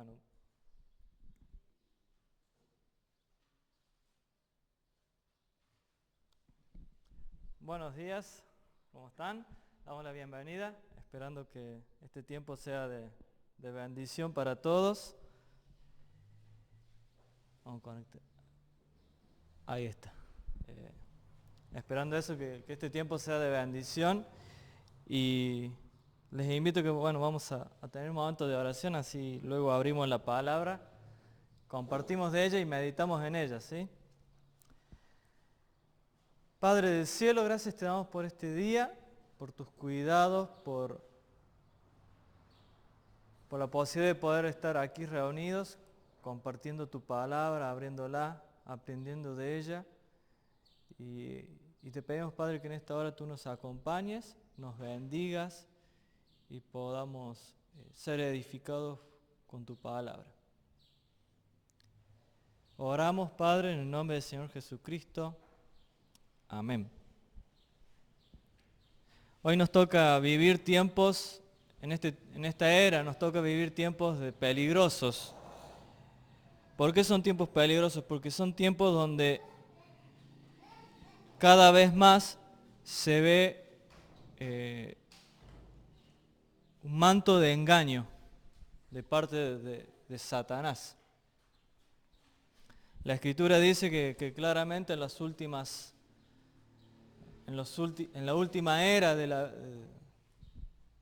Bueno, buenos días, ¿cómo están? Damos la bienvenida, esperando que este tiempo sea de bendición para todos. Vamos a conectar. Ahí está. Esperando eso, que este tiempo sea de bendición. Y les invito que, vamos a tener un momento de oración, así luego abrimos la palabra, compartimos de ella y meditamos en ella, ¿sí? Padre del cielo, gracias te damos por este día, por tus cuidados, por la posibilidad de poder estar aquí reunidos, compartiendo tu palabra, abriéndola, aprendiendo de ella. Y te pedimos, Padre, que en esta hora tú nos acompañes, nos bendigas y podamos ser edificados con tu palabra. Oramos, Padre, en el nombre del Señor Jesucristo. Amén. Hoy nos toca vivir tiempos, en esta era nos toca vivir tiempos peligrosos. ¿Por qué son tiempos peligrosos? Porque son tiempos donde cada vez más se ve un manto de engaño de parte de Satanás. La Escritura dice que claramente en la última era de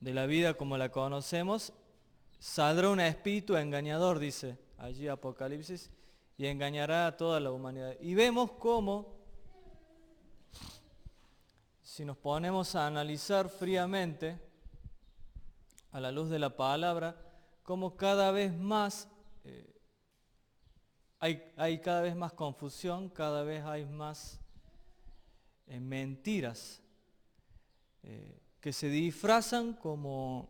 la vida como la conocemos, saldrá un espíritu engañador, dice allí Apocalipsis, y engañará a toda la humanidad. Y vemos cómo, si nos ponemos a analizar fríamente, a la luz de la palabra, cómo cada vez más hay cada vez más confusión, cada vez hay más mentiras que se disfrazan como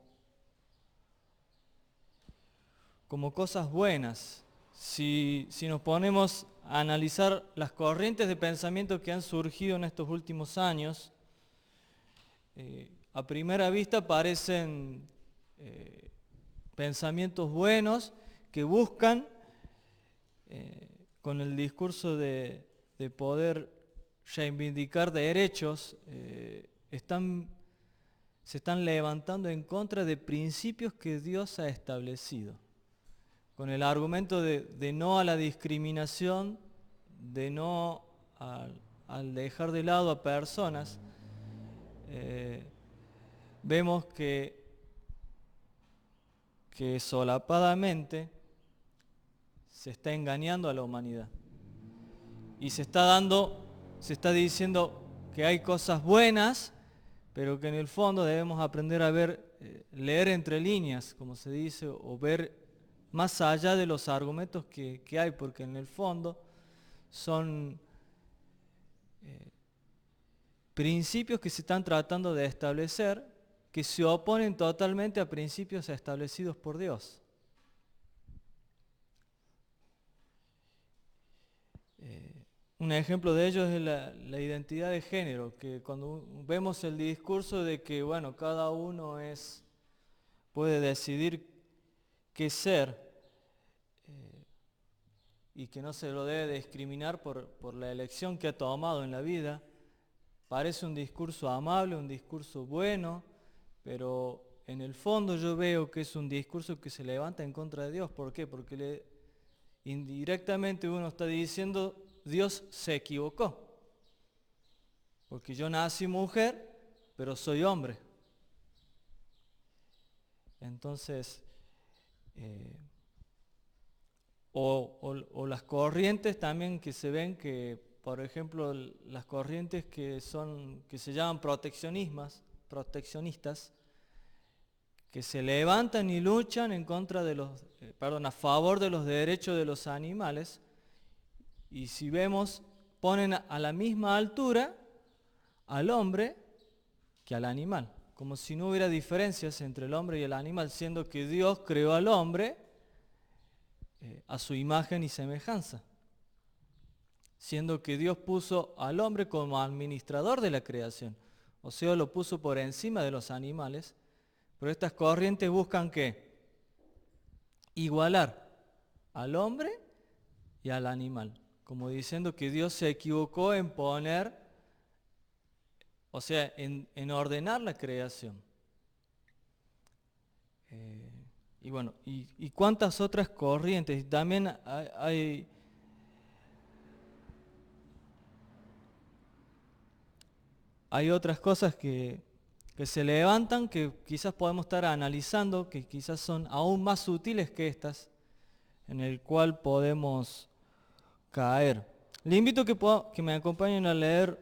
cosas buenas. Si nos ponemos a analizar las corrientes de pensamiento que han surgido en estos últimos años, a primera vista parecen pensamientos buenos que buscan, con el discurso de poder reivindicar derechos, se están levantando en contra de principios que Dios ha establecido, con el argumento de no a la discriminación, de no al dejar de lado a personas. Vemos que solapadamente se está engañando a la humanidad y se está diciendo que hay cosas buenas, pero que en el fondo debemos aprender a leer entre líneas, como se dice, o ver más allá de los argumentos que hay, porque en el fondo son principios que se están tratando de establecer, que se oponen totalmente a principios establecidos por Dios. Un ejemplo de ello es la identidad de género, que cuando vemos el discurso de que cada uno puede decidir qué ser, y que no se lo debe discriminar por la elección que ha tomado en la vida, parece un discurso amable, un discurso bueno, pero en el fondo yo veo que es un discurso que se levanta en contra de Dios. ¿Por qué? Porque indirectamente uno está diciendo: Dios se equivocó, porque yo nací mujer, pero soy hombre. Entonces, o las corrientes también que se ven, que por ejemplo las corrientes que se llaman proteccionistas, que se levantan y luchan en contra a favor de los derechos de los animales, y si vemos, ponen a la misma altura al hombre que al animal, como si no hubiera diferencias entre el hombre y el animal, siendo que Dios creó al hombre a su imagen y semejanza, siendo que Dios puso al hombre como administrador de la creación, o sea, lo puso por encima de los animales. Pero estas corrientes buscan ¿qué? igualar al hombre y al animal, como diciendo que Dios se equivocó en poner, o sea, en ordenar la creación. Y bueno, y cuántas otras corrientes. También hay otras cosas que se levantan, que quizás podemos estar analizando, que quizás son aún más sutiles que estas, en el cual podemos caer. Le invito que me acompañen a leer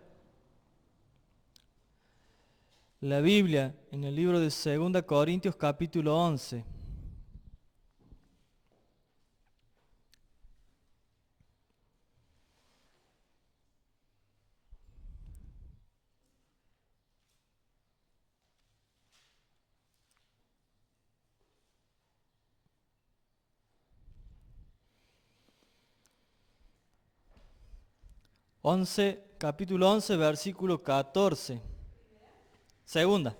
la Biblia en el libro de 2 Corintios capítulo 11. Capítulo 11, versículo 14. Segunda.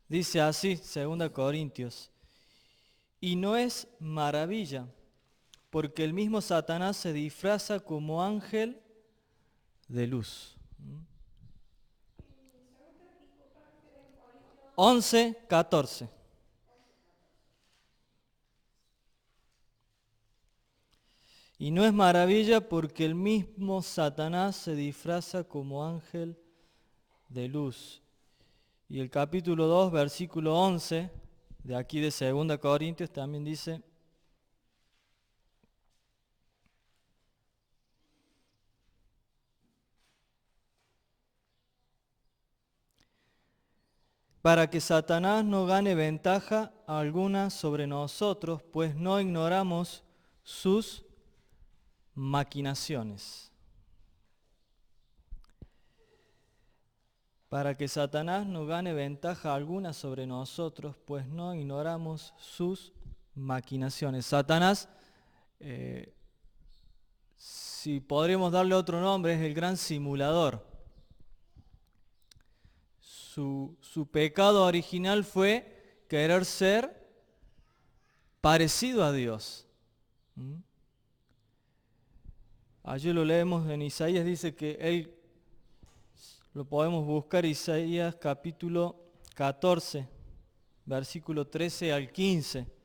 Dice así, 2 Corintios. Y no es maravilla, porque el mismo Satanás se disfraza como ángel de luz. 11:14. Y no es maravilla porque el mismo Satanás se disfraza como ángel de luz. Y el capítulo 2, versículo 11, de aquí de 2 Corintios, también dice: para que Satanás no gane ventaja alguna sobre nosotros, pues no ignoramos sus maquinaciones. Para que Satanás no gane ventaja alguna sobre nosotros, pues no ignoramos sus maquinaciones. Satanás, si podríamos darle otro nombre, es el gran simulador. Su pecado original fue querer ser parecido a Dios. Allí lo leemos en Isaías, dice que él, lo podemos buscar, Isaías capítulo 14, versículo 13 al 15.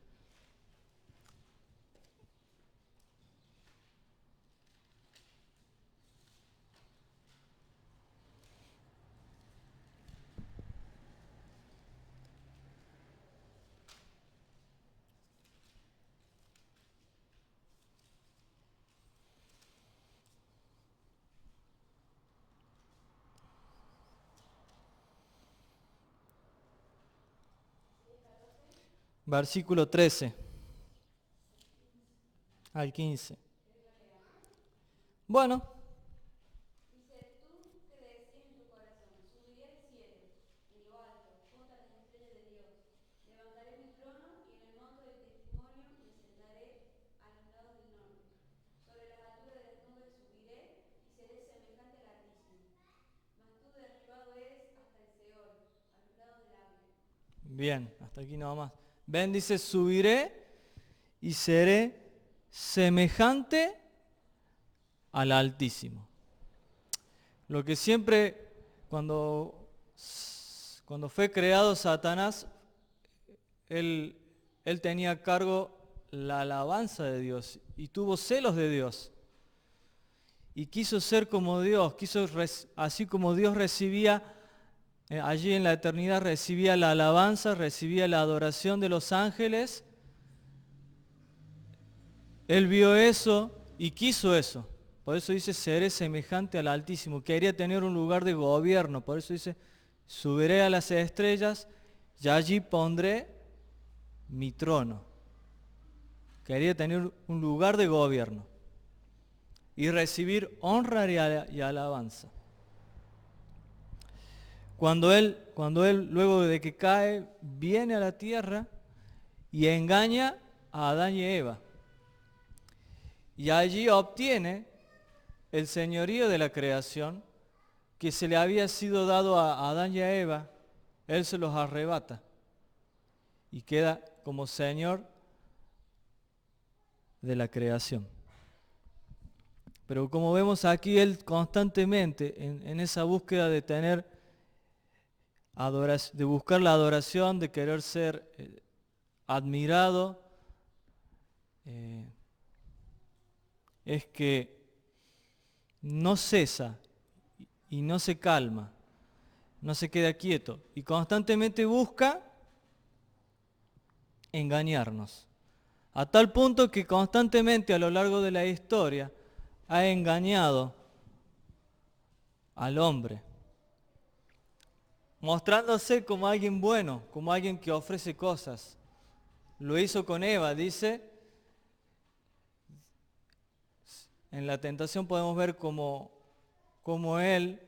Versículo 13 al 15. Bueno, Dice, tú que decías en tu corazón, subiré al cielo, en lo alto, junto a las estrellas de Dios. Levantaré mi trono y en el monte del testimonio me sentaré a los lados del norte. Sobre las alturas de las nubes subiré y seré semejante al Altísimo. Mas tú derribado eres hasta el Seol, a los lados del abismo. bien, hasta aquí nomás. Ven, dice, subiré y seré semejante al Altísimo. Lo que siempre, cuando fue creado Satanás, él tenía a cargo la alabanza de Dios y tuvo celos de Dios. Y quiso ser como Dios, así como Dios recibía, allí en la eternidad recibía la alabanza, recibía la adoración de los ángeles. Él vio eso y quiso eso. Por eso dice, seré semejante al Altísimo. Quería tener un lugar de gobierno. Por eso dice, subiré a las estrellas y allí pondré mi trono. Quería tener un lugar de gobierno. y recibir honra y alabanza. Cuando él, luego de que cae, viene a la tierra y engaña a Adán y Eva. Y allí obtiene el señorío de la creación que se le había sido dado a Adán y a Eva. Él se los arrebata y queda como Señor de la creación. Pero como vemos aquí, él constantemente en esa búsqueda de tener de buscar la adoración, de querer ser admirado, es que no cesa y no se calma, no se queda quieto y constantemente busca engañarnos. A tal punto que constantemente a lo largo de la historia ha engañado al hombre, mostrándose como alguien bueno, como alguien que ofrece cosas. Lo hizo con Eva, dice. En la tentación podemos ver como él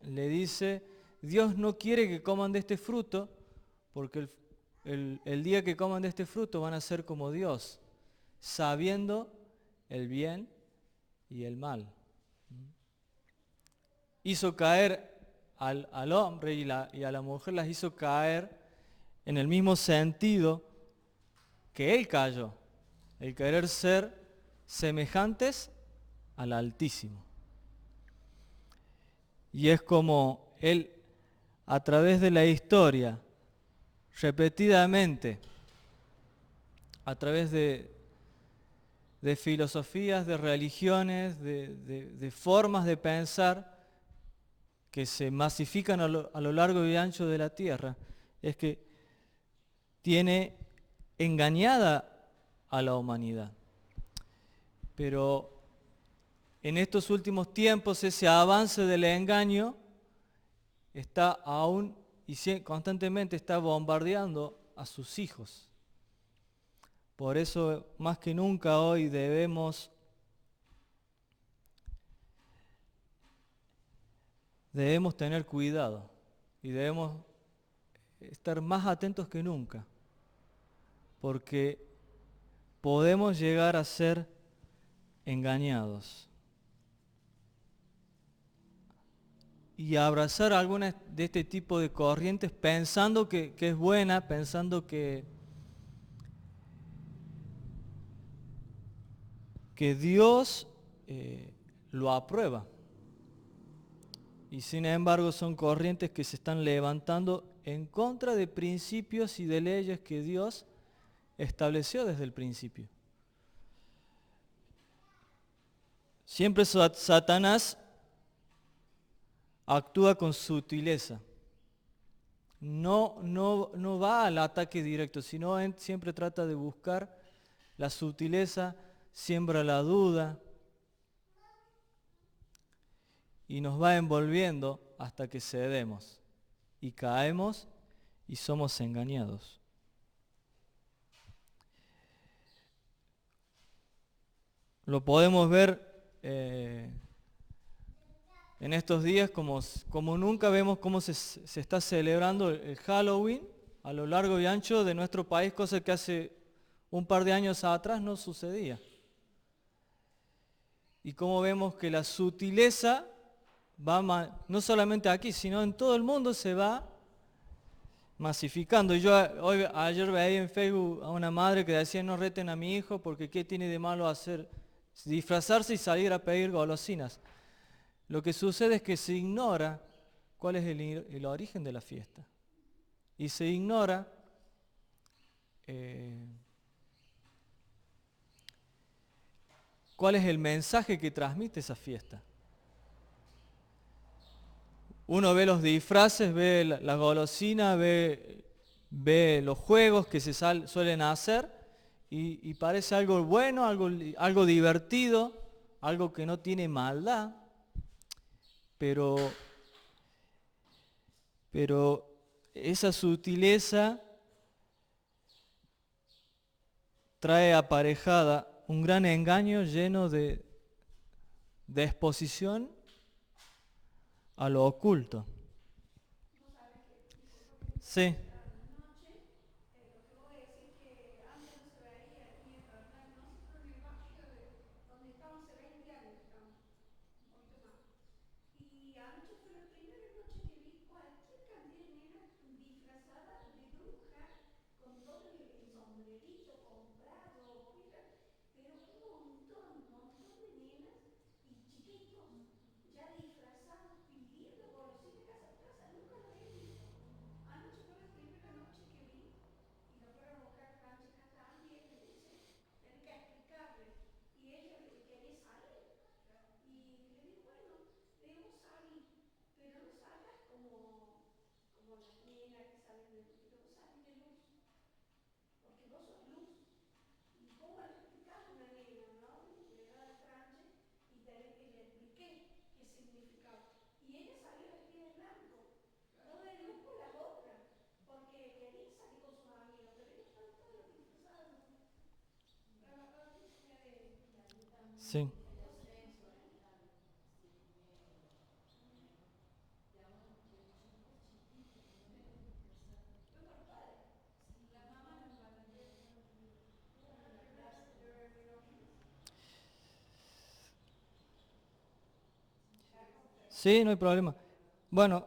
le dice, Dios no quiere que coman de este fruto, porque el día que coman de este fruto van a ser como Dios, sabiendo el bien y el mal. Hizo caer al hombre y a la mujer, las hizo caer en el mismo sentido que él cayó, el querer ser semejantes al Altísimo. Y es como él, a través de la historia, repetidamente, a través de filosofías, de religiones, de formas de pensar que se masifican a lo largo y ancho de la tierra, es que tiene engañada a la humanidad. Pero en estos últimos tiempos ese avance del engaño está aún y constantemente está bombardeando a sus hijos. Por eso más que nunca hoy debemos tener cuidado y debemos estar más atentos que nunca, porque podemos llegar a ser engañados y abrazar algunas de este tipo de corrientes pensando que es buena, pensando que Dios lo aprueba. Y sin embargo son corrientes que se están levantando en contra de principios y de leyes que Dios estableció desde el principio. Siempre Satanás actúa con sutileza. No va al ataque directo, sino siempre trata de buscar la sutileza, siembra la duda y nos va envolviendo hasta que cedemos y caemos y somos engañados. Lo podemos ver en estos días como nunca. Vemos cómo se está celebrando el Halloween a lo largo y ancho de nuestro país, cosa que hace un par de años atrás no sucedía. Y cómo vemos que la sutileza va no solamente aquí, sino en todo el mundo se va masificando. Yo ayer veía en Facebook a una madre que decía, no reten a mi hijo porque ¿qué tiene de malo hacer disfrazarse y salir a pedir golosinas? Lo que sucede es que se ignora cuál es el origen de la fiesta. Y se ignora cuál es el mensaje que transmite esa fiesta. Uno ve los disfraces, ve la golosina, ve los juegos que se suelen hacer y parece algo bueno, algo divertido, algo que no tiene maldad. Pero esa sutileza trae aparejada un gran engaño lleno de de exposición a lo oculto. Sí. Y anoche fue la primera noche que vi cualquier cantidad de nenas disfrazadas de bruja, con todo el sombrerito comprado, pero un montón de nenas y chiquitos ya disfrazados, pidiendo golosina casa por casa. Nunca lo he visto. Anoche fue la primera noche que vi y lo fueron a buscar Francesca también, me dice, tenés que explicarle. Y ella le quería salir. Y le digo, bueno, le digo, vos salí, pero no salgas como las nenas que salen de luz, vos salís de luz, porque vos sos luz. ¿Y cómo le explicás a una nena, no? De la edad de Franche, y le expliqué qué significaba. Y ella salió vestida de blanco, no de luz con las otras, porque quería salir con sus amigas, pero ellos estaban todos disfrazados. Sí. Sí, no hay problema. Bueno,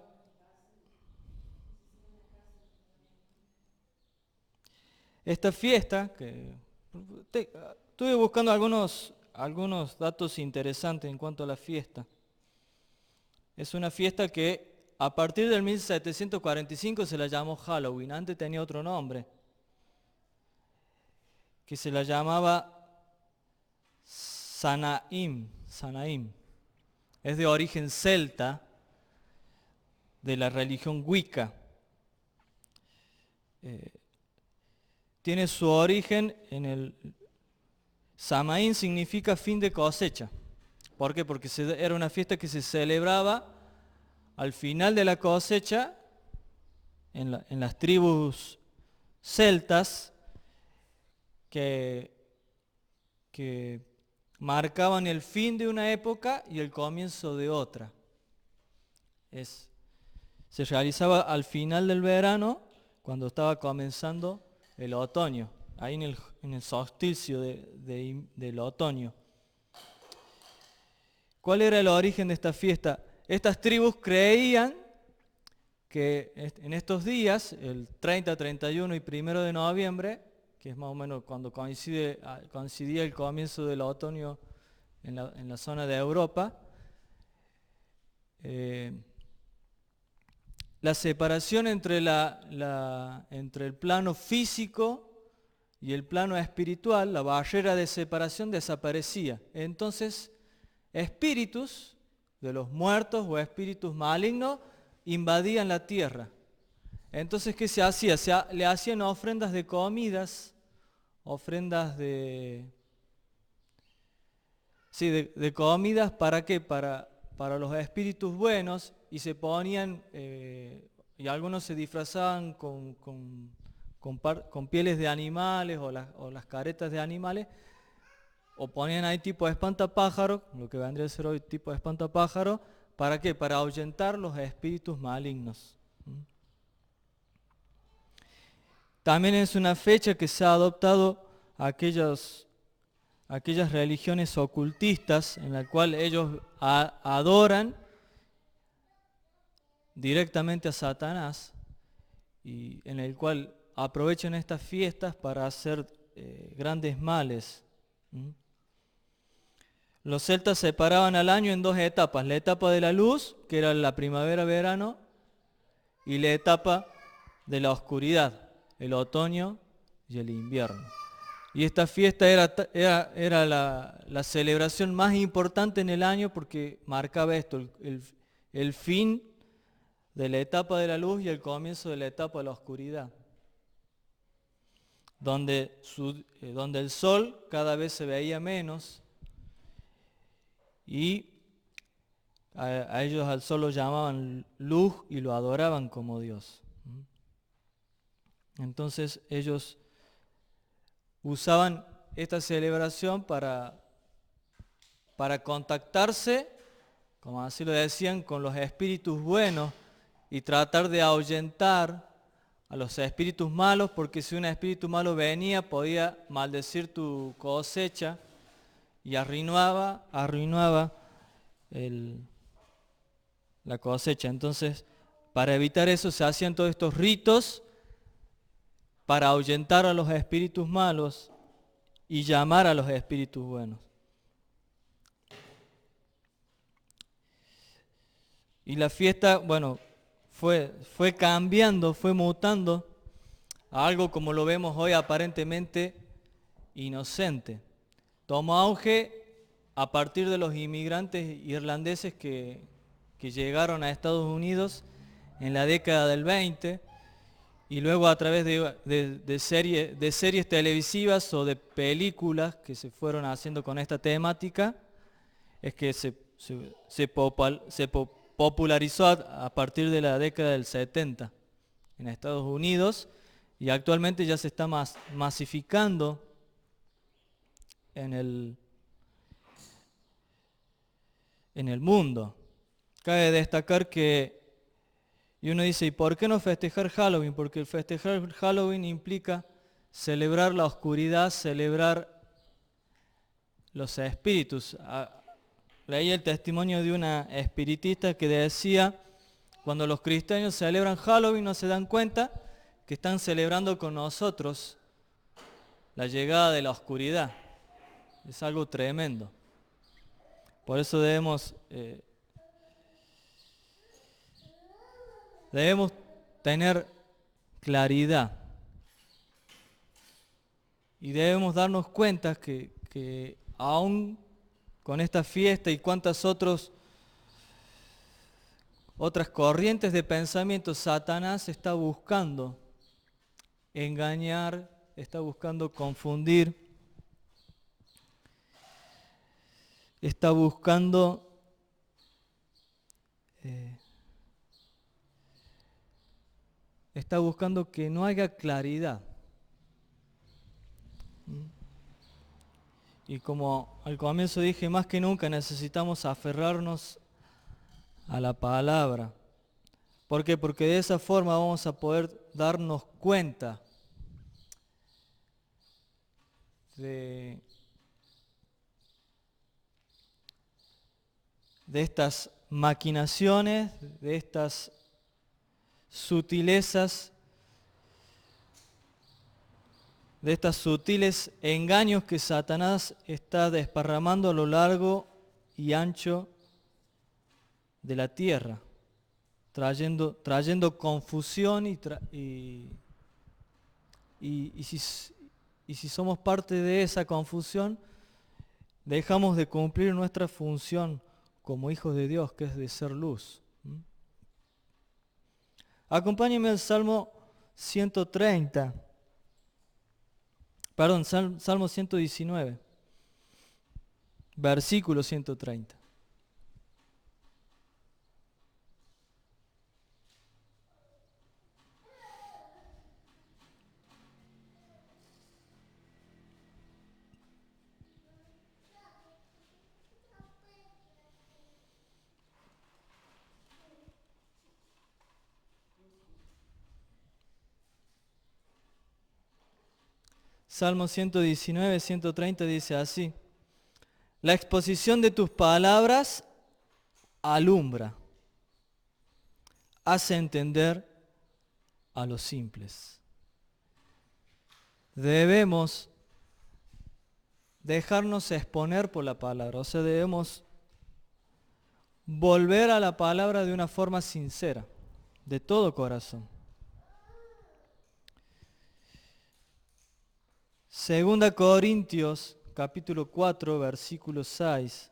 esta fiesta, estuve buscando algunos datos interesantes en cuanto a la fiesta. Es una fiesta que a partir del 1745 se la llamó Halloween, antes tenía otro nombre, que se la llamaba Sanaim. Es de origen celta, de la religión Wicca. Tiene su origen en el... Samaín significa fin de cosecha. ¿Por qué? Porque era una fiesta que se celebraba al final de la cosecha en las tribus celtas que marcaban el fin de una época y el comienzo de otra. Se realizaba al final del verano, cuando estaba comenzando el otoño, ahí en el solsticio del otoño. ¿Cuál era el origen de esta fiesta? Estas tribus creían que en estos días, el 30, 31 y 1 de noviembre, que es más o menos cuando coincidía el comienzo del otoño en la zona de Europa, la separación entre el plano físico y el plano espiritual, la barrera de separación desaparecía. Entonces, espíritus de los muertos o espíritus malignos invadían la tierra. Entonces, ¿qué se hacía? Le hacían ofrendas de comidas, ofrendas de comidas, ¿para qué? Para los espíritus buenos, y se ponían, y algunos se disfrazaban con pieles de animales o las caretas de animales, o ponían ahí tipo de espantapájaro, lo que vendría a ser hoy tipo de espantapájaro, ¿para qué? Para ahuyentar los espíritus malignos. También es una fecha que se ha adoptado aquellas religiones ocultistas en la cual ellos adoran directamente a Satanás, y en el cual aprovechan estas fiestas para hacer grandes males. Los celtas separaban al año en dos etapas: la etapa de la luz, que era la primavera-verano, y la etapa de la oscuridad, el otoño y el invierno. Y esta fiesta era la celebración más importante en el año, porque marcaba esto, el fin de la etapa de la luz y el comienzo de la etapa de la oscuridad, donde el sol cada vez se veía menos, y a ellos al sol lo llamaban luz y lo adoraban como Dios. Entonces ellos usaban esta celebración para para contactarse, como así lo decían, con los espíritus buenos y tratar de ahuyentar a los espíritus malos, porque si un espíritu malo venía podía maldecir tu cosecha y arruinaba la cosecha. Entonces, para evitar eso se hacían todos estos ritos para ahuyentar a los espíritus malos y llamar a los espíritus buenos. Y la fiesta, bueno, fue cambiando, fue mutando a algo como lo vemos hoy aparentemente inocente. Tomó auge a partir de los inmigrantes irlandeses que llegaron a Estados Unidos en la década del 20 y luego a través de series televisivas o de películas que se fueron haciendo con esta temática, es que se popularizó a partir de la década del 70 en Estados Unidos y actualmente ya se está masificando en el mundo. Cabe destacar que, y uno dice, ¿y por qué no festejar Halloween? Porque el festejar Halloween implica celebrar la oscuridad, celebrar los espíritus. Leí el testimonio de una espiritista que decía, cuando los cristianos celebran Halloween no se dan cuenta que están celebrando con nosotros la llegada de la oscuridad. Es algo tremendo. Por eso debemos tener claridad y debemos darnos cuenta que aún con esta fiesta y cuantas otras corrientes de pensamiento, Satanás está buscando engañar, está buscando confundir, está buscando que no haya claridad. Y como al comienzo dije, más que nunca necesitamos aferrarnos a la palabra. ¿Por qué? Porque de esa forma vamos a poder darnos cuenta de estas maquinaciones, de estas sutilezas, de estos sutiles engaños que Satanás está desparramando a lo largo y ancho de la tierra, trayendo confusión y si somos parte de esa confusión, dejamos de cumplir nuestra función como hijos de Dios, que es de ser luz. Acompáñenme al Salmo 130. Perdón, Salmo 119, versículo 130. Salmo 119, 130 dice así: la exposición de tus palabras alumbra, hace entender a los simples. Debemos dejarnos exponer por la palabra, o sea, debemos volver a la palabra de una forma sincera, de todo corazón. Segunda Corintios, capítulo 4, versículo 6.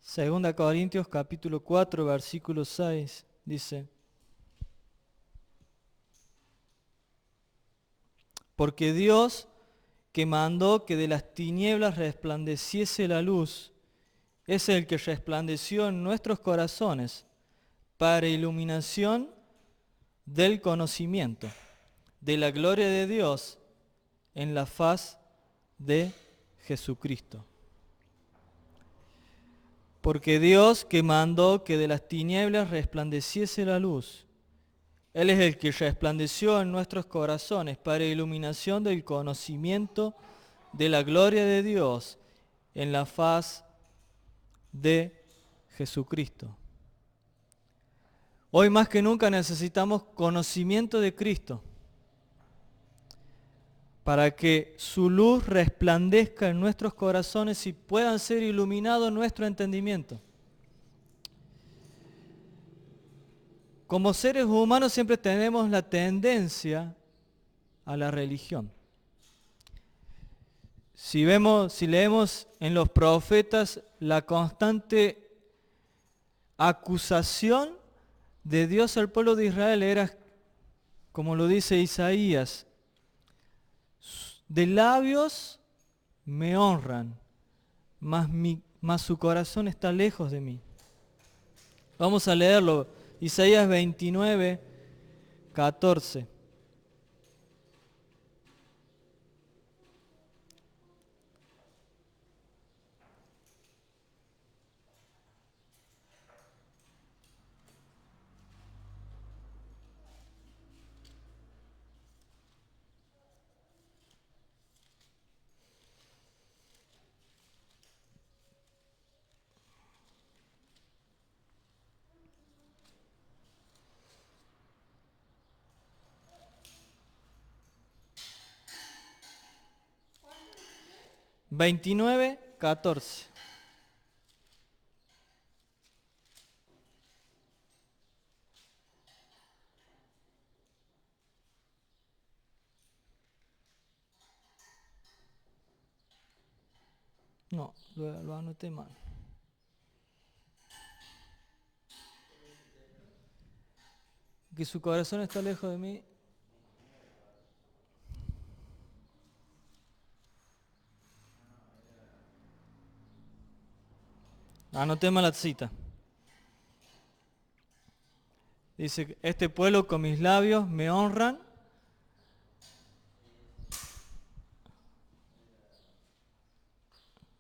Segunda Corintios capítulo 4, versículo 6. dice, porque Dios, que mandó que de las tinieblas resplandeciese la luz, es el que resplandeció en nuestros corazones para iluminación del conocimiento de la gloria de Dios en la faz de Jesucristo. Porque Dios, que mandó que de las tinieblas resplandeciese la luz, Él es el que resplandeció en nuestros corazones para iluminación del conocimiento de la gloria de Dios en la faz de Jesucristo. Hoy más que nunca necesitamos conocimiento de Cristo para que su luz resplandezca en nuestros corazones y puedan ser iluminados nuestro entendimiento. Como seres humanos siempre tenemos la tendencia a la religión. Si leemos en los profetas la constante acusación de Dios al pueblo de Israel era, como lo dice Isaías, de labios me honran, mas su corazón está lejos de mí. Vamos a leerlo, Isaías 29, 14. ¿29? 29, 14. No, lo anoté mal. Que su corazón está lejos de mí. Anoté mal la cita. Dice, este pueblo con mis labios me honran,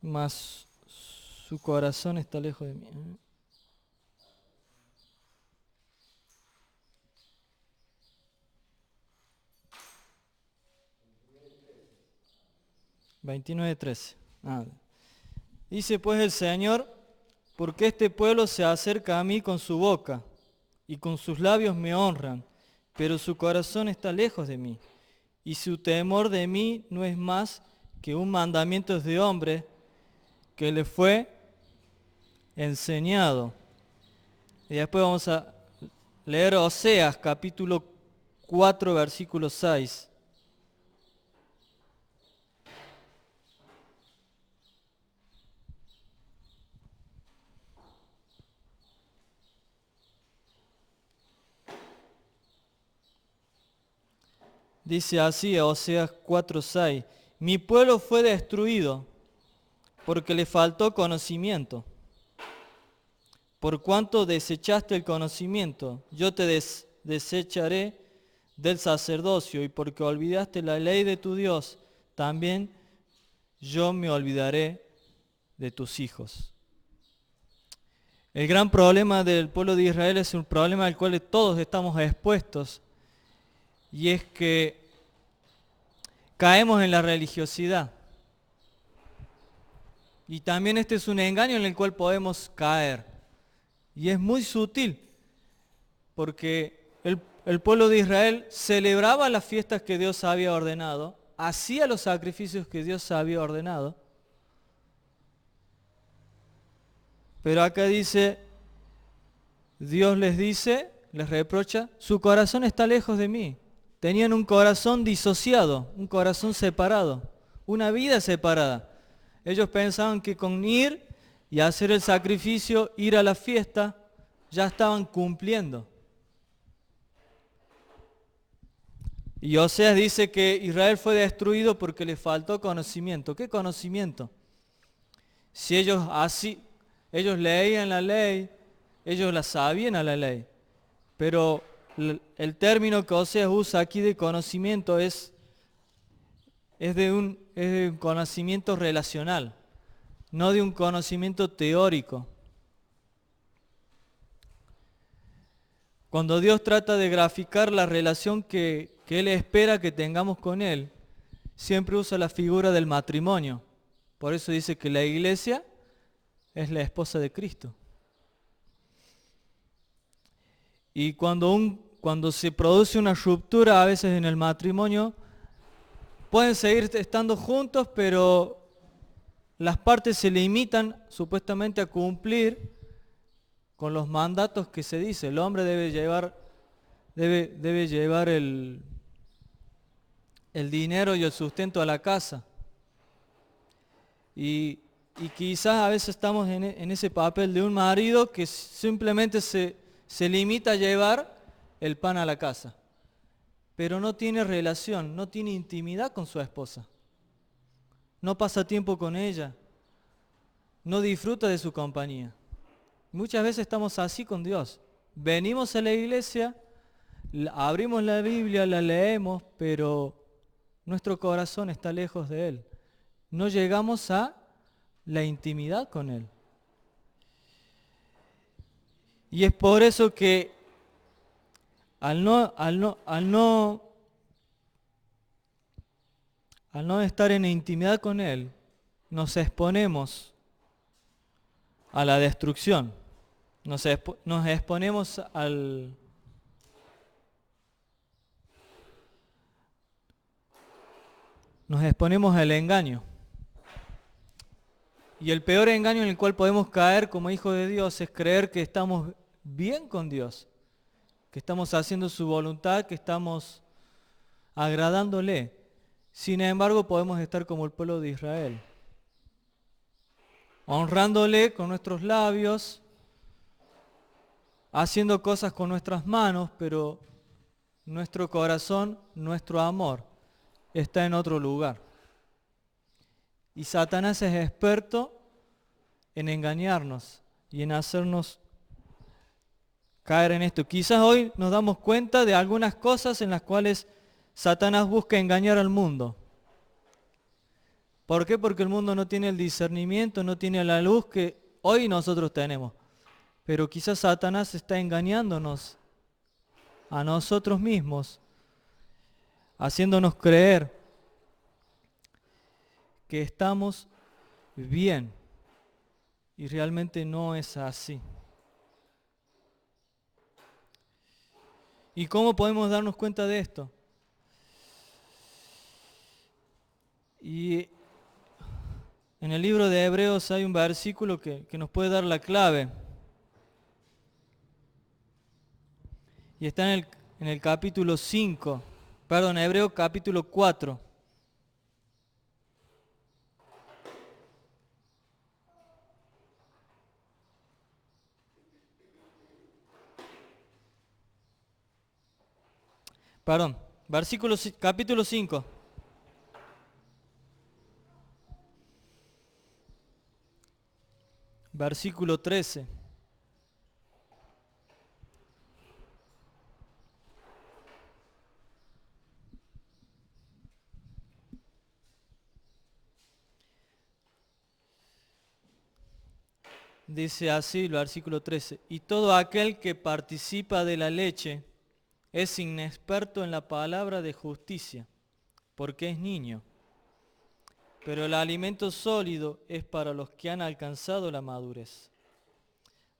mas su corazón está lejos de mí. $29:13. Dice pues el Señor, porque este pueblo se acerca a mí con su boca y con sus labios me honran, pero su corazón está lejos de mí, y su temor de mí no es más que un mandamiento de hombre que le fue enseñado. Y después vamos a leer Oseas capítulo 4 versículo 6. Dice así, Oseas 4:6, mi pueblo fue destruido porque le faltó conocimiento. Por cuanto desechaste el conocimiento, yo te desecharé del sacerdocio, y porque olvidaste la ley de tu Dios, también yo me olvidaré de tus hijos. El gran problema del pueblo de Israel es un problema al cual todos estamos expuestos, y es que caemos en la religiosidad. Y también este es un engaño en el cual podemos caer. Y es muy sutil, porque el pueblo de Israel celebraba las fiestas que Dios había ordenado, hacía los sacrificios que Dios había ordenado. Pero acá dice, Dios les reprocha, su corazón está lejos de mí. Tenían un corazón disociado, un corazón separado, una vida separada. Ellos pensaban que con ir y hacer el sacrificio, ir a la fiesta, ya estaban cumpliendo. Y Oseas dice que Israel fue destruido porque le faltó conocimiento. ¿Qué conocimiento? Si ellos leían la ley, ellos la sabían a la ley. Pero el término que Oseas usa aquí de conocimiento es de un conocimiento relacional, no de un conocimiento teórico. Cuando Dios trata de graficar la relación que Él espera que tengamos con Él, siempre usa la figura del matrimonio. Por eso dice que la iglesia es la esposa de Cristo. Y cuando se produce una ruptura a veces en el matrimonio, pueden seguir estando juntos, pero las partes se limitan supuestamente a cumplir con los mandatos que se dice. El hombre debe llevar el dinero y el sustento a la casa. Y quizás a veces estamos en ese papel de un marido que simplemente se limita a llevar el pan a la casa, pero no tiene relación, no tiene intimidad con su esposa, no pasa tiempo con ella, no disfruta de su compañía. Muchas veces estamos así con Dios. Venimos a la iglesia, abrimos la Biblia, la leemos, pero nuestro corazón está lejos de Él. No llegamos a la intimidad con Él. Y es por eso que al no estar en intimidad con Él, nos exponemos a la destrucción. Nos exponemos al engaño. Y el peor engaño en el cual podemos caer como hijos de Dios es creer que estamos bien con Dios, que estamos haciendo su voluntad, que estamos agradándole. Sin embargo, podemos estar como el pueblo de Israel, honrándole con nuestros labios, haciendo cosas con nuestras manos, pero nuestro corazón, nuestro amor está en otro lugar. Y Satanás es experto en engañarnos y en hacernos caer en esto. Quizás hoy nos damos cuenta de algunas cosas en las cuales Satanás busca engañar al mundo. ¿Por qué? Porque el mundo no tiene el discernimiento, no tiene la luz que hoy nosotros tenemos. Pero quizás Satanás está engañándonos a nosotros mismos, haciéndonos creer que estamos bien. Y realmente no es así. ¿Y cómo podemos darnos cuenta de esto? Y en el libro de Hebreos hay un versículo que nos puede dar la clave. Y está en el capítulo 5, Hebreos capítulo 4. Capítulo 5. Versículo 13. Dice así el versículo 13. Y todo aquel que participa de la leche es inexperto en la palabra de justicia, porque es niño. Pero el alimento sólido es para los que han alcanzado la madurez,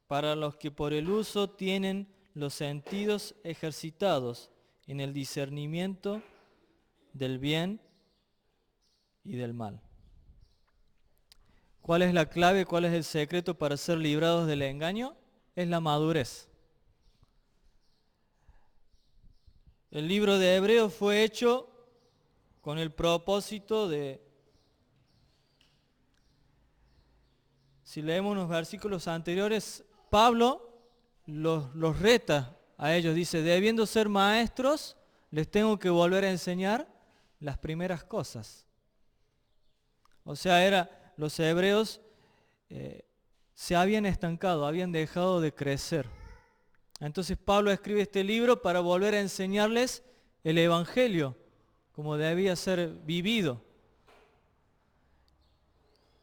para los que por el uso tienen los sentidos ejercitados en el discernimiento del bien y del mal. ¿Cuál es la clave? ¿Cuál es el secreto para ser librados del engaño? Es la madurez. El libro de Hebreos fue hecho con el propósito de, si leemos unos versículos anteriores, Pablo los reta a ellos, dice, debiendo ser maestros les tengo que volver a enseñar las primeras cosas. O sea, los hebreos se habían estancado, habían dejado de crecer. Entonces Pablo escribe este libro para volver a enseñarles el Evangelio, como debía ser vivido.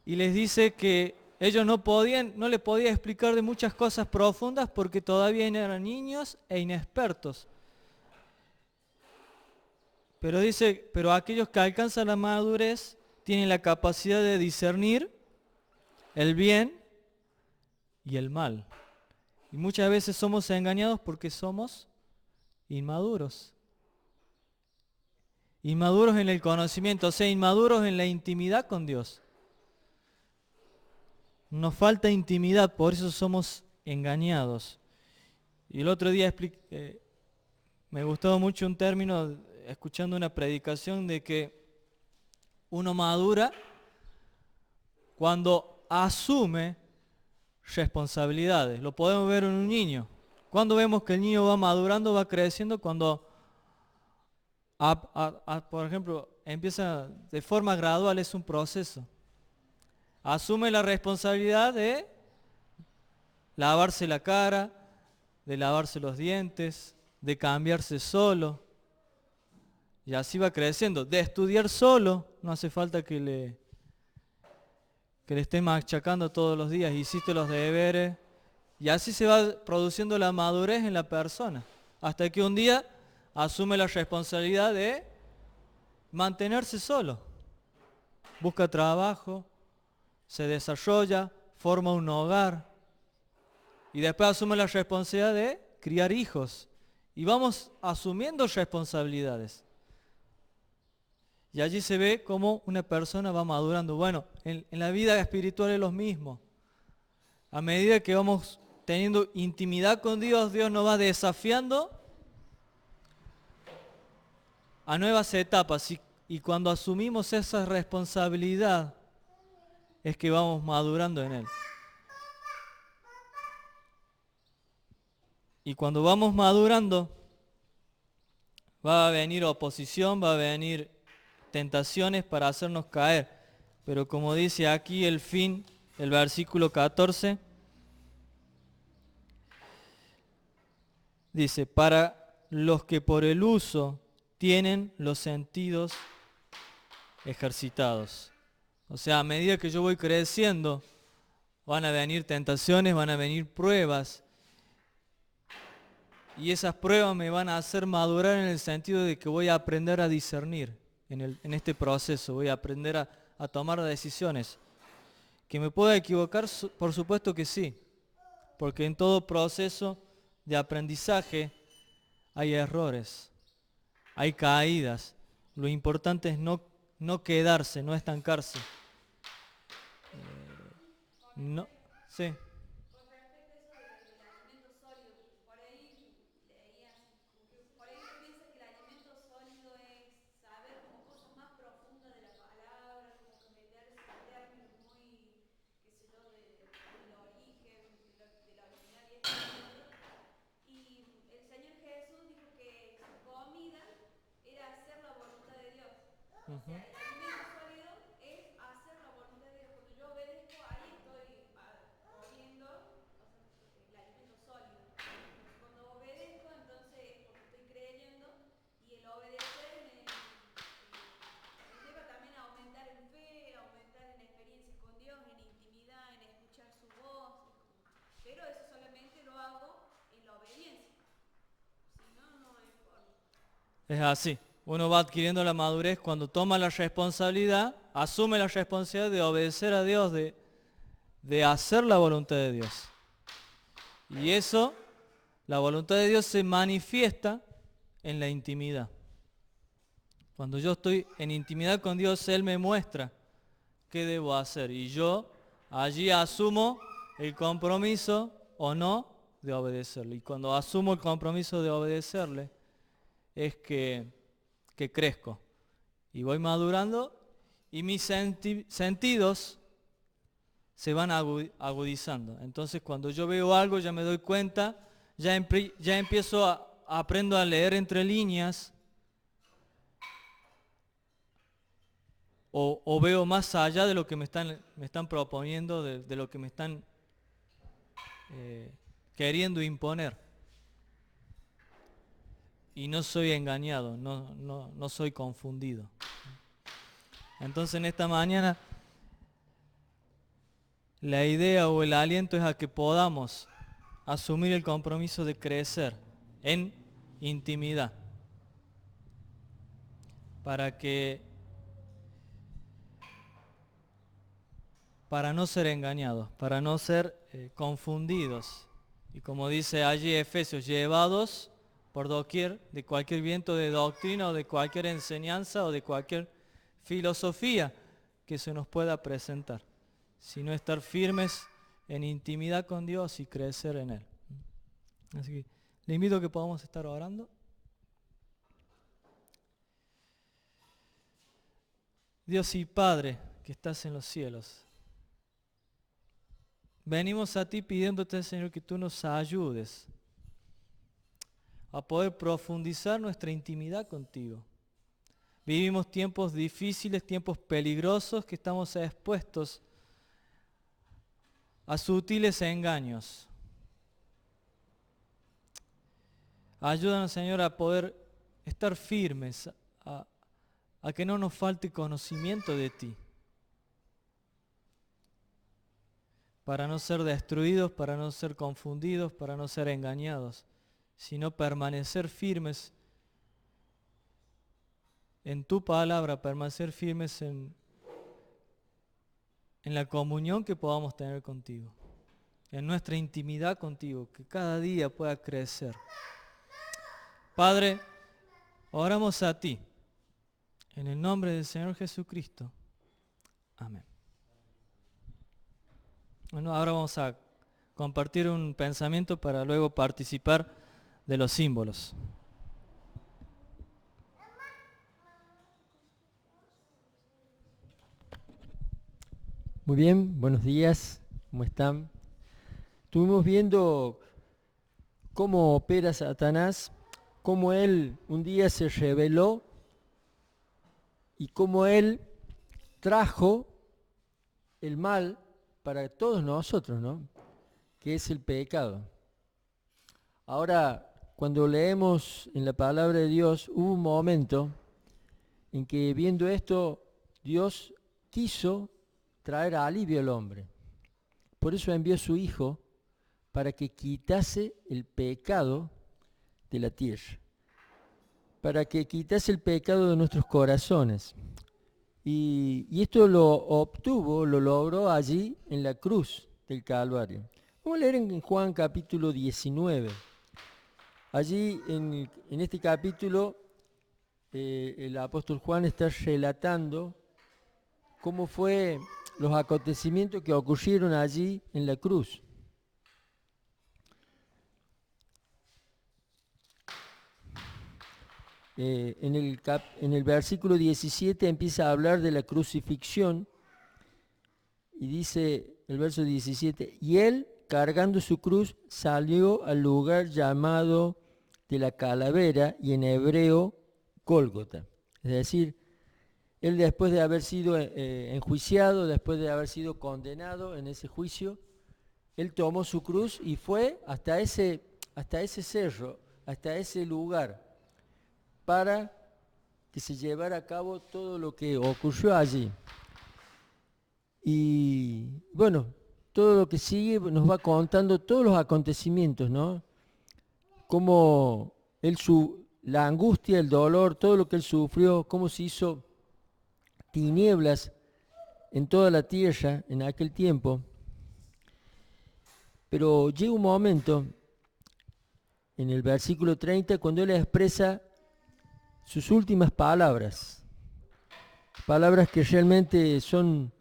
Y les dice que ellos no le podían explicar de muchas cosas profundas porque todavía eran niños e inexpertos. Pero dice, pero aquellos que alcanzan la madurez tienen la capacidad de discernir el bien y el mal. Y muchas veces somos engañados porque somos inmaduros. Inmaduros en el conocimiento, o sea, inmaduros en la intimidad con Dios. Nos falta intimidad, por eso somos engañados. Y el otro día me gustó mucho un término, escuchando una predicación, de que uno madura cuando asume responsabilidades. Lo podemos ver en un niño. Cuando vemos que el niño va madurando, va creciendo, cuando, por ejemplo, empieza de forma gradual, es un proceso. Asume la responsabilidad de lavarse la cara, de lavarse los dientes, de cambiarse solo. Y así va creciendo. De estudiar solo, no hace falta que le esté machacando todos los días, hiciste los deberes. Y así se va produciendo la madurez en la persona. Hasta que un día asume la responsabilidad de mantenerse solo. Busca trabajo, se desarrolla, forma un hogar. Y después asume la responsabilidad de criar hijos. Y vamos asumiendo responsabilidades. Y allí se ve cómo una persona va madurando. Bueno, en la vida espiritual es lo mismo. A medida que vamos teniendo intimidad con Dios, Dios nos va desafiando a nuevas etapas. Y cuando asumimos esa responsabilidad, es que vamos madurando en Él. Y cuando vamos madurando, va a venir oposición, va a venir tentaciones para hacernos caer. Pero como dice aquí el versículo 14, dice, para los que por el uso tienen los sentidos ejercitados. O sea, a medida que yo voy creciendo, van a venir tentaciones, van a venir pruebas. Y esas pruebas me van a hacer madurar en el sentido de que voy a aprender a discernir en este proceso. Voy a aprender a tomar decisiones. ¿Que me pueda equivocar? Por supuesto que sí. Porque en todo proceso de aprendizaje hay errores, hay caídas. Lo importante es no quedarse, no estancarse. No, sí. Con respecto a eso del alimento sólido, por ahí leía, por ahí uno piensa que el alimento sólido es saber como cosas más profundas de la palabra, como que meterse en términos muy, qué sé yo, del origen, de la original y esto y lo otro. Y el Señor Jesús dijo que su comida era hacer la voluntad de Dios. O sea, el alimento sólido es hacer la voluntad de Dios. Cuando yo obedezco, ahí estoy comiendo, o sea, el alimento sólido. Cuando obedezco, entonces es porque estoy creyendo, y el obedecer me lleva también a aumentar en fe, a aumentar en experiencia con Dios, en intimidad, en escuchar su voz. Pero eso solamente lo hago en la obediencia. Si no, no hay forma. Es así. Uno va adquiriendo la madurez cuando toma la responsabilidad, asume la responsabilidad de obedecer a Dios, de hacer la voluntad de Dios. Y eso, la voluntad de Dios se manifiesta en la intimidad. Cuando yo estoy en intimidad con Dios, Él me muestra qué debo hacer. Y yo allí asumo el compromiso o no de obedecerle. Y cuando asumo el compromiso de obedecerle, es que crezco. Y voy madurando y mis sentidos se van agudizando. Entonces cuando yo veo algo, ya me doy cuenta, ya empiezo aprendo a leer entre líneas o veo más allá de lo que me están proponiendo, de lo que me están queriendo imponer. Y no soy engañado, no soy confundido. Entonces en esta mañana la idea o el aliento es a que podamos asumir el compromiso de crecer en intimidad, para no ser engañados, para no ser confundidos. Y como dice allí Efesios, llevados por doquier de cualquier viento de doctrina o de cualquier enseñanza o de cualquier filosofía que se nos pueda presentar, sino estar firmes en intimidad con Dios y crecer en Él. Así que le invito a que podamos estar orando. Dios y Padre que estás en los cielos, venimos a ti pidiéndote, Señor, que tú nos ayudes a poder profundizar nuestra intimidad contigo. Vivimos tiempos difíciles, tiempos peligrosos, que estamos expuestos a sutiles engaños. Ayúdanos, Señor, a poder estar firmes, a que no nos falte conocimiento de ti, para no ser destruidos, para no ser confundidos, para no ser engañados, sino permanecer firmes en tu palabra, permanecer firmes en la comunión que podamos tener contigo, en nuestra intimidad contigo, que cada día pueda crecer. Padre, oramos a ti, en el nombre del Señor Jesucristo. Amén. Bueno, ahora vamos a compartir un pensamiento para luego participar de los símbolos. Muy bien, buenos días, ¿cómo están? Estuvimos viendo cómo opera Satanás, cómo él un día se rebeló y cómo él trajo el mal para todos nosotros, ¿no? Que es el pecado. Ahora, cuando leemos en la palabra de Dios, hubo un momento en que viendo esto, Dios quiso traer alivio al hombre. Por eso envió a su Hijo para que quitase el pecado de la tierra, para que quitase el pecado de nuestros corazones. Y esto lo obtuvo, lo logró allí en la cruz del Calvario. Vamos a leer en Juan capítulo 19. Allí en este capítulo el apóstol Juan está relatando cómo fue los acontecimientos que ocurrieron allí en la cruz. En el versículo 17 empieza a hablar de la crucifixión y dice el verso 17, y él, cargando su cruz, salió al lugar llamado de la calavera y en hebreo Gólgota. Es decir, él después de haber sido enjuiciado, después de haber sido condenado en ese juicio, él tomó su cruz y fue hasta ese cerro, hasta ese lugar, para que se llevara a cabo todo lo que ocurrió allí. Y bueno, todo lo que sigue nos va contando todos los acontecimientos, ¿no? Cómo la angustia, el dolor, todo lo que él sufrió, cómo se hizo tinieblas en toda la tierra en aquel tiempo. Pero llega un momento, en el versículo 30, cuando él expresa sus últimas palabras que realmente son,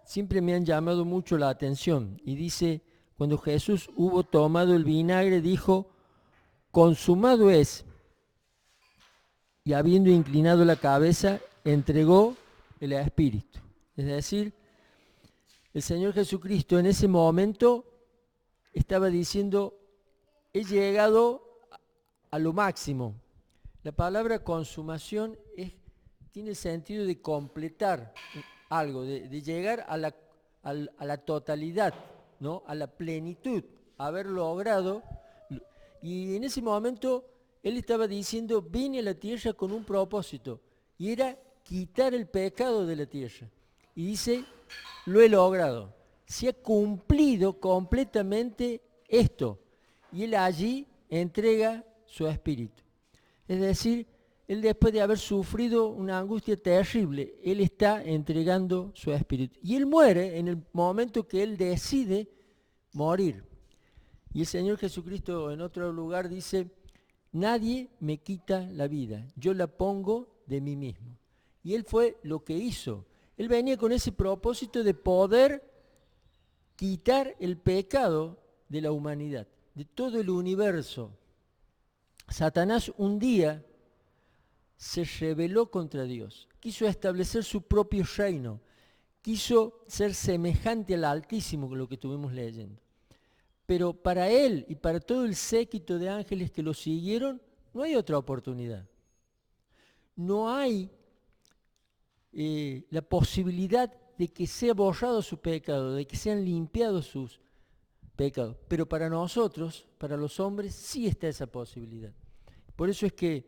siempre me han llamado mucho la atención. Y dice, cuando Jesús hubo tomado el vinagre, dijo, consumado es. Y habiendo inclinado la cabeza, entregó el Espíritu. Es decir, el Señor Jesucristo en ese momento estaba diciendo, he llegado a lo máximo. La palabra consumación tiene el sentido de completar algo, de llegar a la totalidad, ¿no? A la plenitud, haber logrado. Y en ese momento él estaba diciendo, vine a la tierra con un propósito, y era quitar el pecado de la tierra. Y dice, lo he logrado. Se ha cumplido completamente esto. Y él allí entrega su espíritu. Es decir, él después de haber sufrido una angustia terrible, él está entregando su espíritu. Y él muere en el momento que él decide morir. Y el Señor Jesucristo en otro lugar dice, nadie me quita la vida, yo la pongo de mí mismo. Y él fue lo que hizo. Él venía con ese propósito de poder quitar el pecado de la humanidad, de todo el universo. Satanás un día se rebeló contra Dios, quiso establecer su propio reino, quiso ser semejante al Altísimo, lo que estuvimos leyendo. Pero para él y para todo el séquito de ángeles que lo siguieron, no hay otra oportunidad. No hay la posibilidad de que sea borrado su pecado, de que sean limpiados sus pecados. Pero para nosotros, para los hombres, sí está esa posibilidad. Por eso es que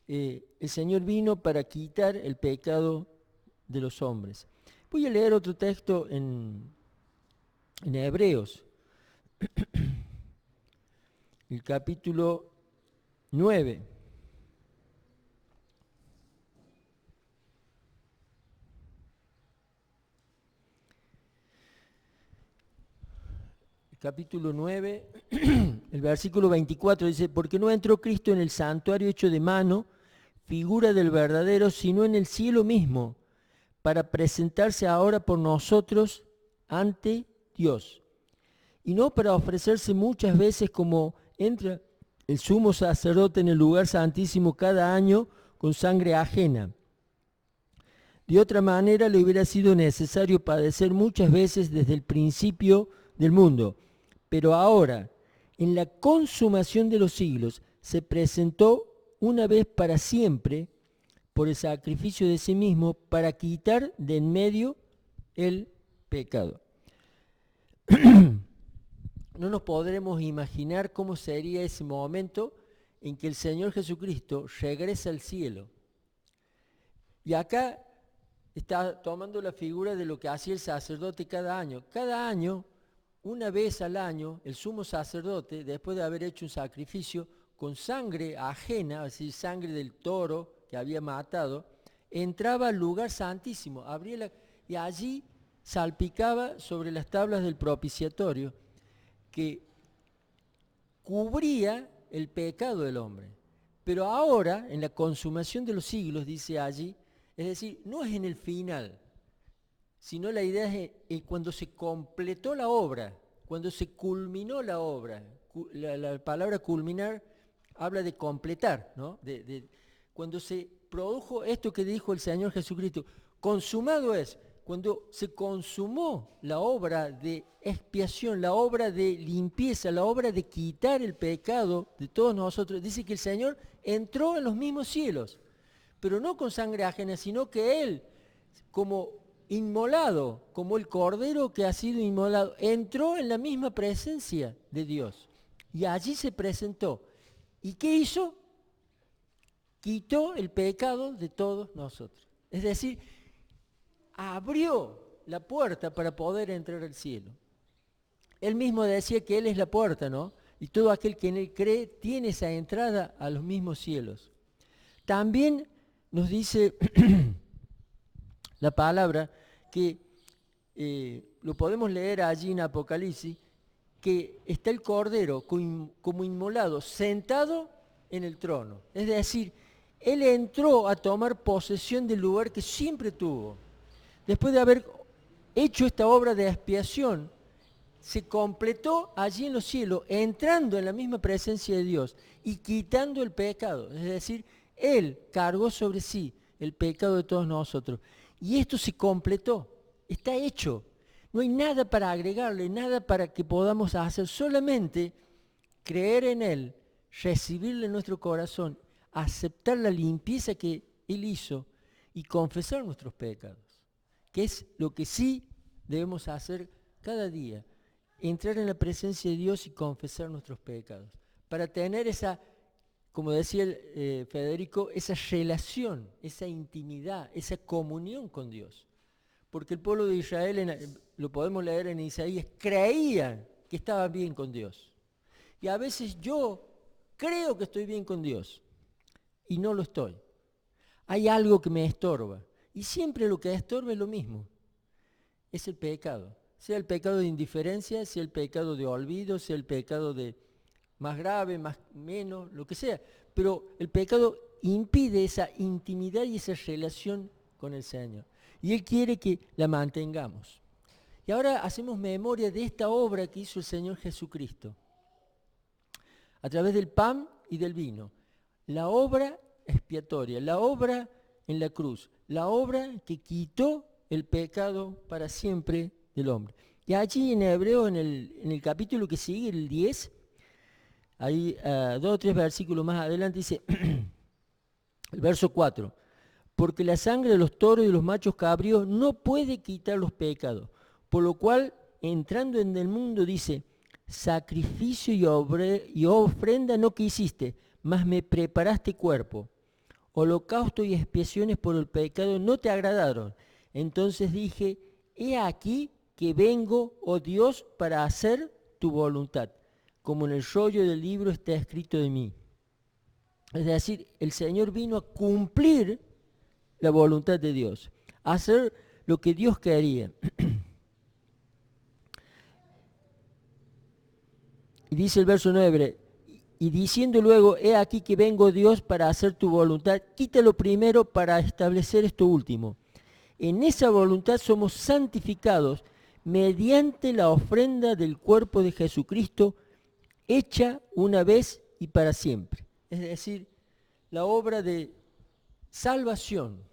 el Señor vino para quitar el pecado de los hombres. Voy a leer otro texto en Hebreos. El capítulo 9. El capítulo 9, el versículo 24 dice, porque no entró Cristo en el santuario hecho de mano, figura del verdadero, sino en el cielo mismo, para presentarse ahora por nosotros ante Dios. Y no para ofrecerse muchas veces como entra el sumo sacerdote en el lugar santísimo cada año con sangre ajena. De otra manera le hubiera sido necesario padecer muchas veces desde el principio del mundo. Pero ahora, en la consumación de los siglos, se presentó una vez para siempre por el sacrificio de sí mismo para quitar de en medio el pecado. No nos podremos imaginar cómo sería ese momento en que el Señor Jesucristo regresa al cielo. Y acá está tomando la figura de lo que hacía el sacerdote cada año. Cada año, una vez al año, el sumo sacerdote, después de haber hecho un sacrificio con sangre ajena, es decir, sangre del toro que había matado, entraba al lugar santísimo, y allí salpicaba sobre las tablas del propiciatorio, que cubría el pecado del hombre. Pero ahora, en la consumación de los siglos, dice allí, es decir, no es en el final, sino la idea es cuando se completó la obra, cuando se culminó la obra. La palabra culminar habla de completar, ¿no? Cuando se produjo esto que dijo el Señor Jesucristo, consumado es. Cuando se consumó la obra de expiación, la obra de limpieza, la obra de quitar el pecado de todos nosotros, dice que el Señor entró en los mismos cielos, pero no con sangre ajena, sino que Él, como inmolado, como el cordero que ha sido inmolado, entró en la misma presencia de Dios. Y allí se presentó. ¿Y qué hizo? Quitó el pecado de todos nosotros. Es decir, abrió la puerta para poder entrar al cielo. Él mismo decía que Él es la puerta, ¿no? Y todo aquel que en Él cree tiene esa entrada a los mismos cielos. También nos dice la palabra que lo podemos leer allí en Apocalipsis, que está el Cordero como inmolado, sentado en el trono. Es decir, Él entró a tomar posesión del lugar que siempre tuvo. Después de haber hecho esta obra de expiación, se completó allí en los cielos, entrando en la misma presencia de Dios y quitando el pecado. Es decir, Él cargó sobre sí el pecado de todos nosotros. Y esto se completó, está hecho. No hay nada para agregarle, nada para que podamos hacer, solamente creer en Él, recibirle en nuestro corazón, aceptar la limpieza que Él hizo y confesar nuestros pecados, que es lo que sí debemos hacer cada día, entrar en la presencia de Dios y confesar nuestros pecados, para tener esa, como decía Federico, esa relación, esa intimidad, esa comunión con Dios. Porque el pueblo de Israel, lo podemos leer en Isaías, creían que estaban bien con Dios. Y a veces yo creo que estoy bien con Dios y no lo estoy. Hay algo que me estorba. Y siempre lo que estorba es lo mismo. Es el pecado. Sea el pecado de indiferencia, sea el pecado de olvido, sea el pecado de más grave, más menos, lo que sea. Pero el pecado impide esa intimidad y esa relación con el Señor. Y Él quiere que la mantengamos. Y ahora hacemos memoria de esta obra que hizo el Señor Jesucristo, a través del pan y del vino. La obra expiatoria, la obra en la cruz, la obra que quitó el pecado para siempre del hombre. Y allí en Hebreo, en el capítulo que sigue, el 10, ahí 2 o 3 versículos más adelante dice, el verso 4, porque la sangre de los toros y de los machos cabríos no puede quitar los pecados, por lo cual, entrando en el mundo, dice, sacrificio y ofrenda no quisiste, mas me preparaste cuerpo. Holocausto y expiaciones por el pecado no te agradaron. Entonces dije, he aquí que vengo, oh Dios, para hacer tu voluntad, como en el rollo del libro está escrito de mí. Es decir, el Señor vino a cumplir la voluntad de Dios, a hacer lo que Dios quería. Y dice el verso 9, y diciendo luego, he aquí que vengo Dios para hacer tu voluntad, quítalo primero para establecer esto último. En esa voluntad somos santificados mediante la ofrenda del cuerpo de Jesucristo, hecha una vez y para siempre. Es decir, la obra de salvación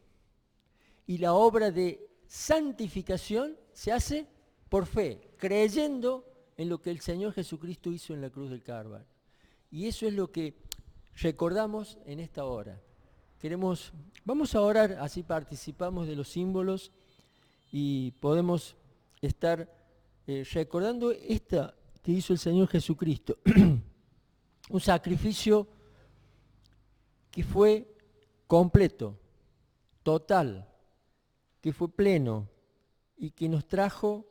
y la obra de santificación se hace por fe, creyendo en lo que el Señor Jesucristo hizo en la cruz del Calvario. Y eso es lo que recordamos en esta hora. Vamos a orar, así participamos de los símbolos y podemos estar recordando esta que hizo el Señor Jesucristo. Un sacrificio que fue completo, total, que fue pleno y que nos trajo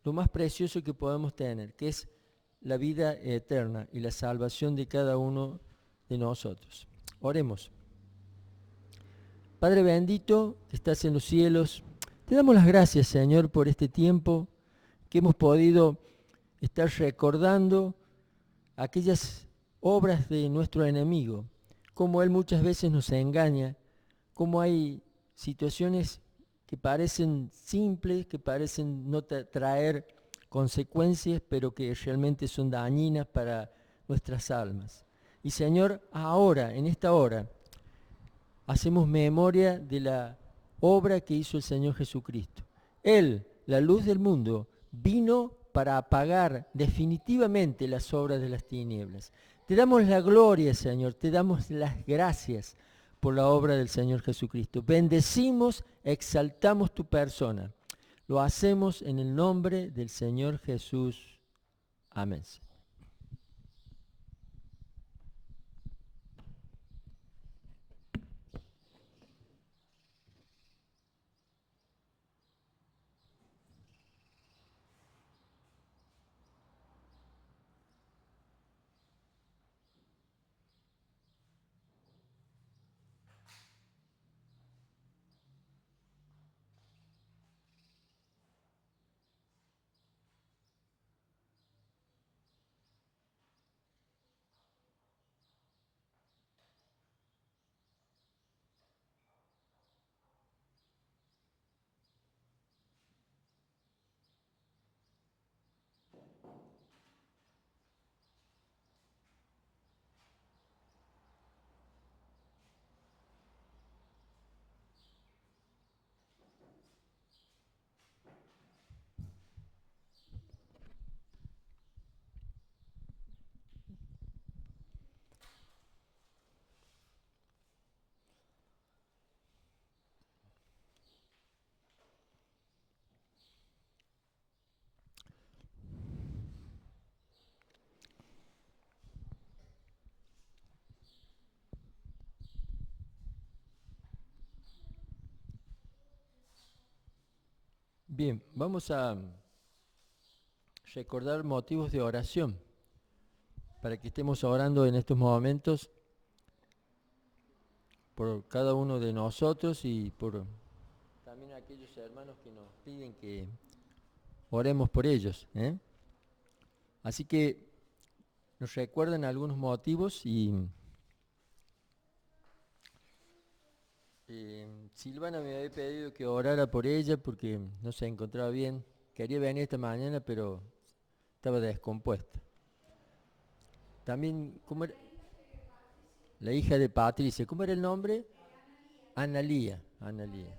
lo más precioso que podemos tener, que es la vida eterna y la salvación de cada uno de nosotros. Oremos. Padre bendito, que estás en los cielos, te damos las gracias, Señor, por este tiempo que hemos podido estar recordando aquellas obras de nuestro enemigo, cómo él muchas veces nos engaña, cómo hay situaciones que parecen simples, que parecen no traer consecuencias, pero que realmente son dañinas para nuestras almas. Y Señor, ahora, en esta hora, hacemos memoria de la obra que hizo el Señor Jesucristo. Él, la luz del mundo, vino para apagar definitivamente las obras de las tinieblas. Te damos la gloria, Señor, te damos las gracias por la obra del Señor Jesucristo. Bendecimos, exaltamos tu persona. Lo hacemos en el nombre del Señor Jesús. Amén. Bien, vamos a recordar motivos de oración para que estemos orando en estos momentos por cada uno de nosotros y por también aquellos hermanos que nos piden que oremos por ellos, ¿eh? Así que nos recuerdan algunos motivos y Silvana me había pedido que orara por ella porque no se encontraba bien. Quería venir esta mañana, pero estaba descompuesta. También, ¿cómo era? La hija de Patricia. ¿Cómo era el nombre? Analía. Analía.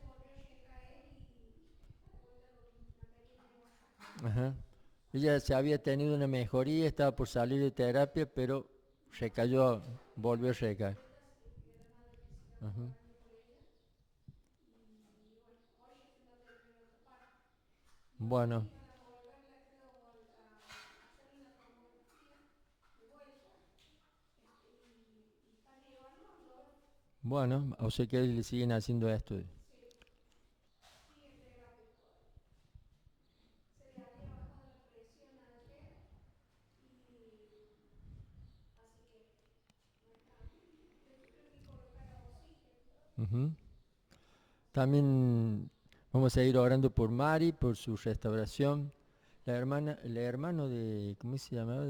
Ajá. Ella se había tenido una mejoría, estaba por salir de terapia, pero recayó, volvió a recaer. Ajá. Bueno, bueno, o sea que le siguen haciendo esto. Ujú. También vamos a ir orando por Mari, por su restauración. La hermana, el hermano de, ¿cómo se llamaba?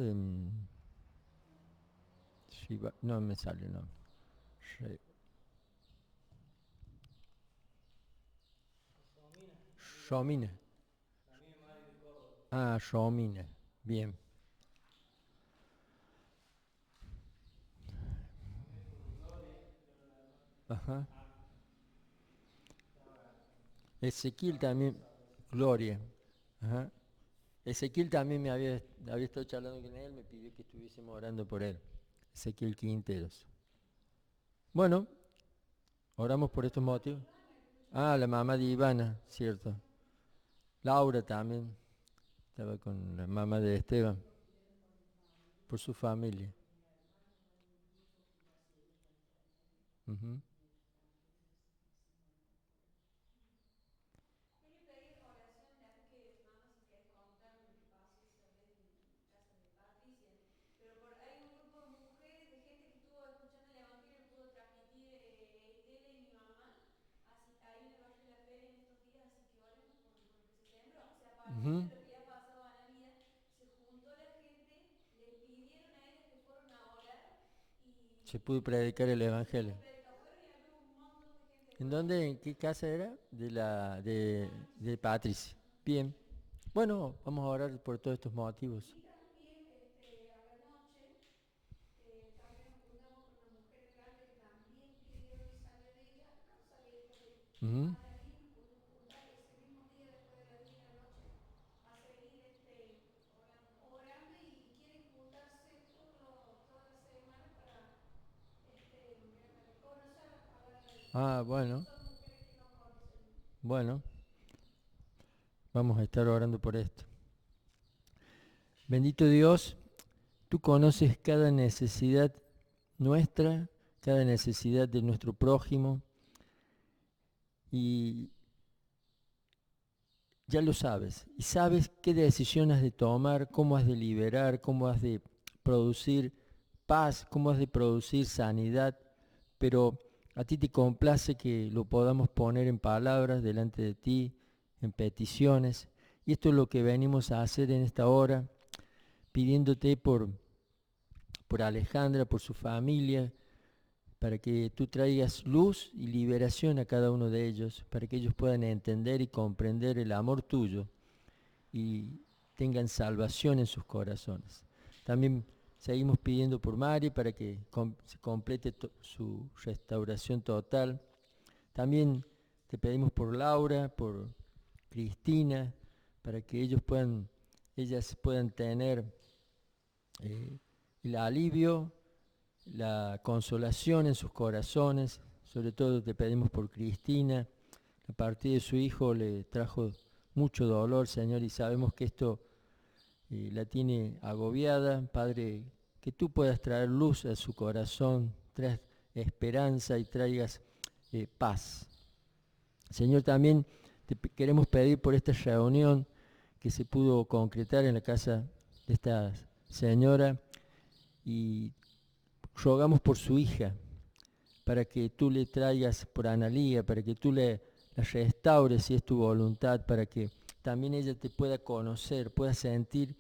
No me sale el nombre. Re- Romina. Ah, Romina. Bien. Ajá. Ezequiel también. Gloria. Ajá. Ezequiel también había estado charlando con él, me pidió que estuviésemos orando por él. Ezequiel Quinteros. Bueno, oramos por estos motivos. Ah, la mamá de Ivana, cierto. Laura también. Estaba con la mamá de Esteban, por su familia. Ujú. Quería pedir oración después que mamá si querés contarme lo que pasó esa vez en casa de Patricia. Pero hay un grupo de mujeres, de gente que estuvo escuchando el evangelio y pudo transmitir Estela y mi mamá. Así, ahí en el barrio de la feria en estos días, así que oremos por lo que se sembró. O sea, a partir de Ujú. lo que ya ha pasado Analía, se juntó la gente, le pidieron a ellas que fueron a orar Se pudo y predicar el se pudo evangelio. predicar. Fueron y había un montón de gente ¿En después. dónde? ¿En qué casa era? De De Patricia. Patricia. Bien. Bueno, vamos a orar por todos estos motivos. Y también a la noche también nos juntamos con unas mujeres grandes que también pidieron y sale de ella, a causa de ella, de Ujú. Analí, nos pudimos juntar ese mismo día después de las 10 de la noche a seguir orando y quieren juntarse toda la semana para conocer la palabra de Dios. Ah, bueno, Son mujeres que no conocen. bueno, vamos a estar orando por esto. Bendito Dios, tú conoces cada necesidad nuestra, cada necesidad de nuestro prójimo y ya lo sabes. Y sabes qué decisión has de tomar, cómo has de liberar, cómo has de producir paz, cómo has de producir sanidad, pero a ti te complace que lo podamos poner en palabras delante de ti, en peticiones. Y esto es lo que venimos a hacer en esta hora, pidiéndote por Alejandra, por su familia, para que tú traigas luz y liberación a cada uno de ellos, para que ellos puedan entender y comprender el amor tuyo y tengan salvación en sus corazones. También seguimos pidiendo por Mari para que se complete su restauración total. También te pedimos por Laura, por Cristina, para que ellas puedan tener eh, el alivio, la consolación en sus corazones. Sobre todo te pedimos por Cristina. La partida de su hijo le trajo mucho dolor, Señor, y sabemos que esto la tiene agobiada. Padre, que tú puedas traer luz a su corazón, traes esperanza y traigas paz. Señor, también queremos pedir por esta reunión que se pudo concretar en la casa de esta señora y rogamos por su hija, para que tú le traigas por Analía, para que tú la restaures si es tu voluntad, para que también ella te pueda conocer, pueda sentir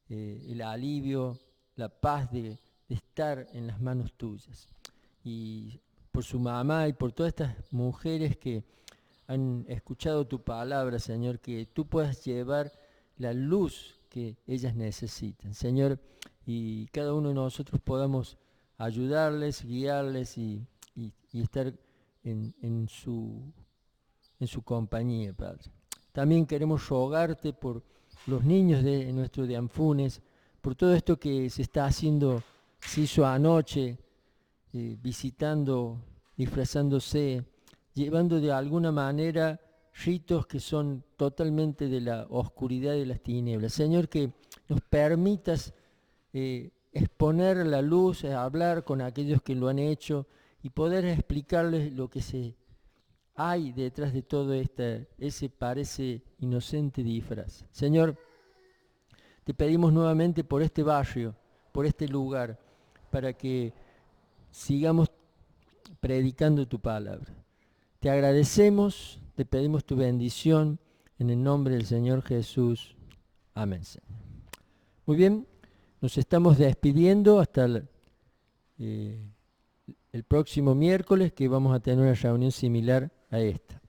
el alivio, la paz de estar en las manos tuyas. Y por su mamá y por todas estas mujeres que han escuchado tu palabra, Señor, que tú puedas llevar la luz que ellas necesitan, Señor, y cada uno de nosotros podamos ayudarles, guiarles y estar en su compañía, Padre. También queremos rogarte por los niños de nuestro de Anfunes, por todo esto que se está haciendo, se hizo anoche, visitando, disfrazándose, llevando de alguna manera ritos que son totalmente de la oscuridad y de las tinieblas. Señor, que nos permitas exponer la luz, hablar con aquellos que lo han hecho y poder explicarles lo que hay detrás de todo ese parece inocente disfraz. Señor, te pedimos nuevamente por este barrio, por este lugar, para que sigamos predicando tu palabra. Te agradecemos, te pedimos tu bendición en el nombre del Señor Jesús. Amén, Señor. Muy bien, nos estamos despidiendo hasta el próximo miércoles, que vamos a tener una reunión similar a esta.